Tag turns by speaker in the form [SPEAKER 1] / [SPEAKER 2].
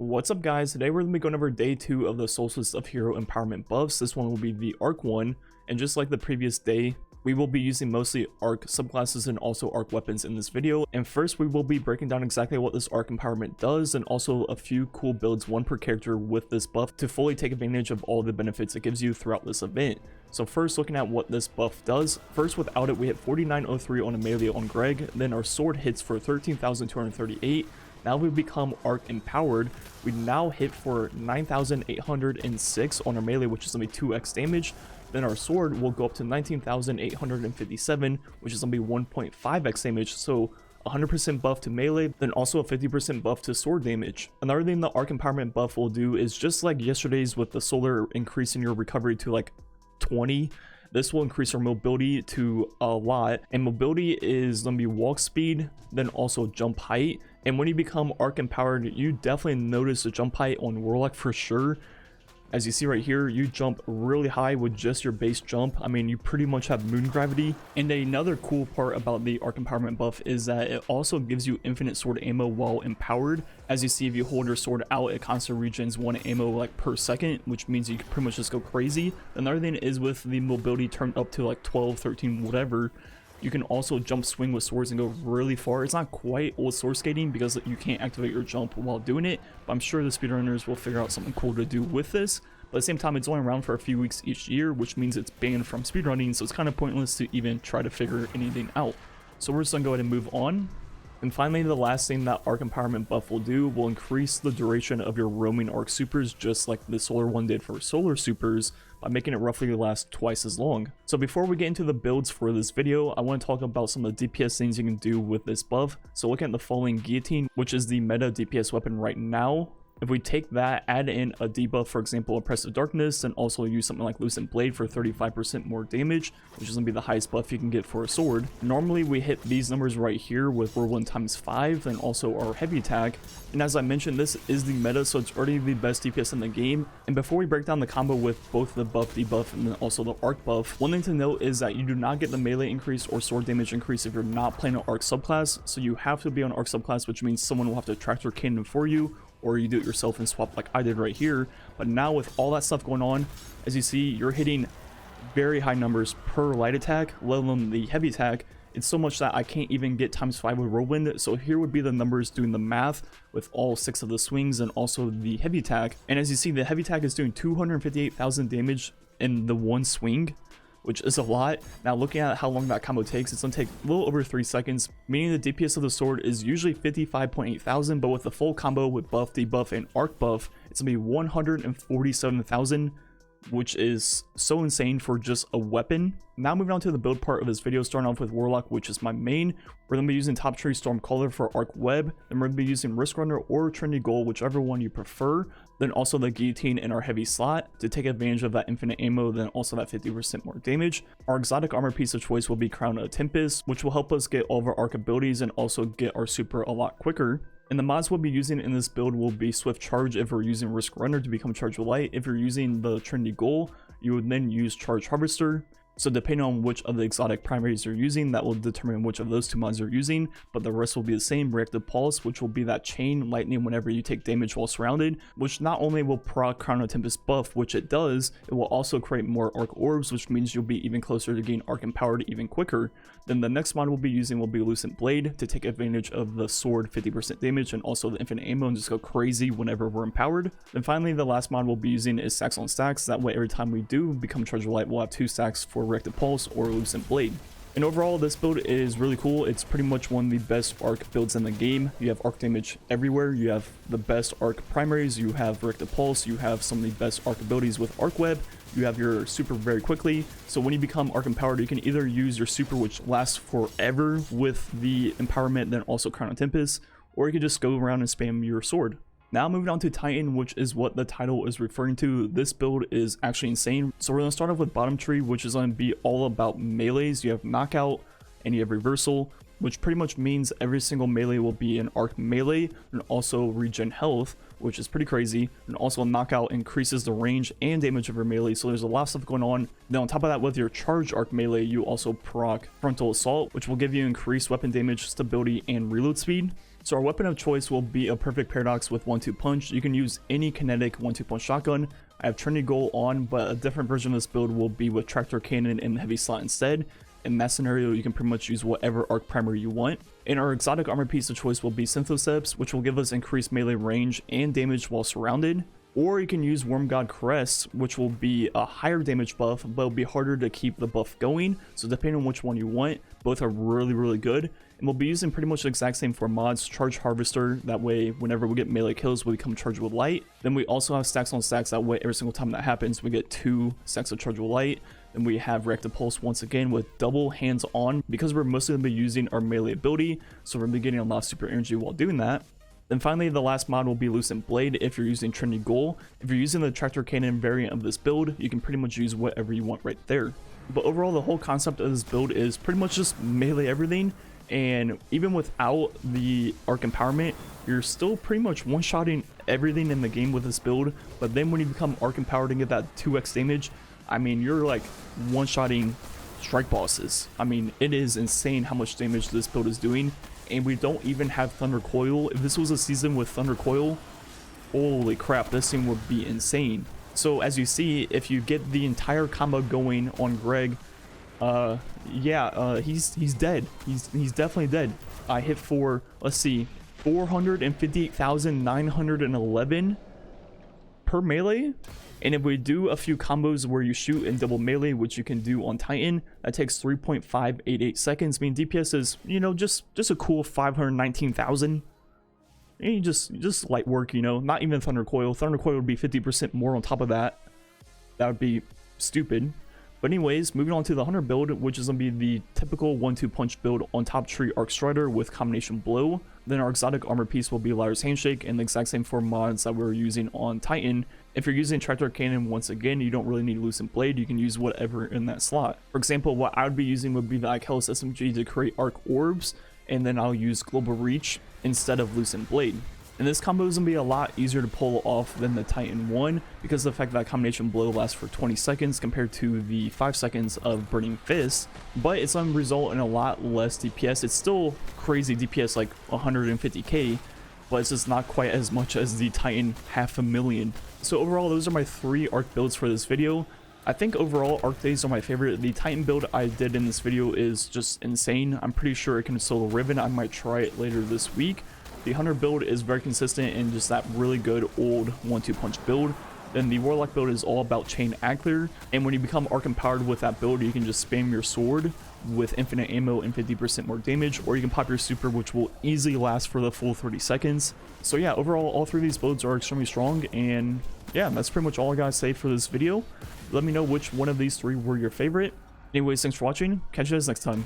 [SPEAKER 1] What's up guys, today we're going to be going over day 2 of the Solstice of Hero Empowerment buffs. This one will be the Arc one, and just like the previous day, we will be using mostly Arc subclasses and also Arc weapons in this video. And first we will be breaking down exactly what this Arc empowerment does and also a few cool builds, one per character with this buff to fully take advantage of all the benefits it gives you throughout this event. So first, looking at what this buff does, first without it we hit 4903 on a melee on Greg, then our sword hits for 13,238. Now we become Arc empowered, we now hit for 9,806 on our melee, which is going to be 2x damage. Then our sword will go up to 19,857, which is going to be 1.5x damage, so 100% buff to melee, then also a 50% buff to sword damage. Another thing the Arc empowerment buff will do is just like yesterday's with the solar increasing your recovery to like 20, this will increase our mobility to a lot, and mobility is going to be walk speed, then also jump height. And when you become Arc empowered, you definitely notice a jump height on Warlock for sure. As you see right here, you jump really high with just your base jump. I mean, you pretty much have moon gravity. And another cool part about the Arc empowerment buff is that it also gives you infinite sword ammo while empowered. As you see, if you hold your sword out, it constantly regens 1 ammo like per second, which means you can pretty much just go crazy. Another thing is with the mobility turned up to like 12, 13, whatever, you can also jump swing with swords and go really far. It's not quite old sword skating because you can't activate your jump while doing it, but I'm sure the speedrunners will figure out something cool to do with this. But at the same time, it's only around for a few weeks each year, which means it's banned from speedrunning, so it's kind of pointless to even try to figure anything out. So we're just gonna go ahead and move on. And finally, the last thing that Arc empowerment buff will do will increase the duration of your roaming Arc supers, just like the solar one did for solar supers, by making it roughly last twice as long. So before we get into the builds for this video, I want to talk about some of the DPS things you can do with this buff. So looking at the falling guillotine, which is the meta DPS weapon right now, if we take that, add in a debuff, for example Oppressive Darkness, and also use something like Lucent Blade for 35% more damage, which is going to be the highest buff you can get for a sword. Normally we hit these numbers right here with Whirlwind ×5 and also our heavy attack. And as I mentioned, this is the meta, so it's already the best DPS in the game. And before we break down the combo with both the buff, debuff, and then also the Arc buff, one thing to note is that you do not get the melee increase or sword damage increase if you're not playing an Arc subclass. So you have to be on Arc subclass, which means someone will have to tractor cannon for you, or you do it yourself and swap like I did right here. But now with all that stuff going on, as you see, you're hitting very high numbers per light attack, let alone the heavy attack. It's so much that I can't even get ×5 with Whirlwind. So here would be the numbers doing the math with all 6 of the swings and also the heavy attack. And as you see, the heavy attack is doing 258,000 damage in the one swing, which is a lot. Now looking at how long that combo takes, it's gonna take a little over 3 seconds, meaning the DPS of the sword is usually 55.8 thousand, but with the full combo with buff, debuff, and Arc buff, it's gonna be 147,000, which is so insane for just a weapon. Now moving on to the build part of this video, starting off with Warlock, which is my main. We're going to be using Top Tree Stormcaller for Arc Web, then we're going to be using Risk Runner or Trinity Goal, whichever one you prefer, then also the Guillotine in our heavy slot to take advantage of that infinite ammo, then also that 50% more damage. Our exotic armor piece of choice will be Crown of Tempest, which will help us get all of our Arc abilities and also get our super a lot quicker. And the mods we'll be using in this build will be Swift Charge if we're using Risk Runner to become Charge with Light. If you're using the Trinity Goal, you would then use Charge Harvester. So depending on which of the exotic primaries you're using, that will determine which of those 2 mods you're using, but the rest will be the same. Reactive Pulse, which will be that chain lightning whenever you take damage while surrounded, which not only will proc Crown of Tempest buff, which it does, it will also create more Arc Orbs, which means you'll be even closer to getting Arc empowered even quicker. Then the next mod we'll be using will be Lucent Blade to take advantage of the sword 50% damage and also the infinite ammo and just go crazy whenever we're empowered. Then finally, the last mod we'll be using is Stacks on Stacks. That way every time we do become Charge with Light, we'll have 2 stacks for Reactive Pulse or Lucent Blade. And overall, this build is really cool. It's pretty much one of the best Arc builds in the game. You have Arc damage everywhere. You have the best Arc primaries. You have Reactive Pulse. You have some of the best Arc abilities with Arc Web. You have your super very quickly. So when you become Arc empowered, you can either use your super, which lasts forever with the empowerment, then also Crown of Tempest, or you can just go around and spam your sword. Now moving on to Titan, which is what the title is referring to. This build is actually insane. So we're going to start off with Bottom Tree, which is going to be all about melees. You have Knockout and you have Reversal. which pretty much means every single melee will be an arc melee and also regen health, which is pretty crazy. And also a knockout increases the range and damage of your melee, so there's a lot of stuff going on. Then on top of that, with your charge arc melee, you also proc frontal assault, which will give you increased weapon damage, stability, and reload speed. So our weapon of choice will be a perfect paradox with 1-2 punch. You can use any kinetic 1-2 punch shotgun. I have Trinity Goal on, but a different version of this build will be with tractor cannon and heavy slot instead. In that scenario, you can pretty much use whatever arc primer you want. And our exotic armor piece of choice will be Synthoceps, which will give us increased melee range and damage while surrounded. Or you can use Worm God Crest, which will be a higher damage buff, but it'll be harder to keep the buff going. So depending on which one you want, both are really good. And we'll be using pretty much the exact same for mods. Charge Harvester, that way whenever we get melee kills, we become chargeable light. Then we also have stacks on stacks, that way every single time that happens, we get 2 stacks of chargeable light. Then we have Reactive Pulse once again with double hands on, because we're mostly going to be using our melee ability, so we're going to be getting a lot of super energy while doing that. Then finally, the last mod will be Lucent Blade if you're using Trinity Goal. If you're using the tractor cannon variant of this build, you can pretty much use whatever you want right there. But overall, the whole concept of this build is pretty much just melee everything, and even without the arc empowerment, you're still pretty much one-shotting everything in the game with this build. But then when you become arc empowered and get that 2x damage, I mean, you're like one-shotting strike bosses. I mean, it is insane how much damage this build is doing. And we don't even have Thunder Coil. If this was a season with Thunder Coil, holy crap, this thing would be insane. So as you see, if you get the entire combo going on Greg, he's dead. He's definitely dead. I hit for, let's see, 458,911 per melee. And if we do a few combos where you shoot in double melee, which you can do on Titan, that takes 3.588 seconds. I mean, DPS is, you know, just a cool 519,000. And just light work, you know, not even Thunder Coil. Thunder Coil would be 50% more on top of that. That would be stupid. But anyways, moving on to the Hunter build, which is going to be the typical 1-2 punch build on top tree Arc Strider with combination blow. Then our exotic armor piece will be Liar's Handshake, and the exact same 4 mods that we're using on Titan. If you're using Tractor Cannon, once again, you don't really need Lucent Blade. You can use whatever in that slot. For example, what I would be using would be the Icalis SMG to create Arc Orbs, and then I'll use Global Reach instead of Lucent Blade. And this combo is going to be a lot easier to pull off than the Titan 1 because of the fact that combination blow lasts for 20 seconds compared to the 5 seconds of Burning Fist, but it's going to result in a lot less DPS. It's still crazy DPS, like 150k, but it's just not quite as much as the Titan 500,000. So overall, those are my 3 arc builds for this video. I think overall arc days are my favorite. The Titan build I did in this video is just insane. I'm pretty sure it can solo Riven. I might try it later this week. The Hunter build is very consistent and just that really good old 1-2 punch build. Then the Warlock build is all about chain Ackler, and when you become arc empowered with that build, you can just spam your sword with infinite ammo and 50% more damage, or you can pop your super, which will easily last for the full 30 seconds. So yeah, overall, all 3 of these builds are extremely strong, and yeah, that's pretty much all I gotta say for this video. Let me know which one of these 3 were your favorite. Anyways, thanks for watching. Catch you guys next time.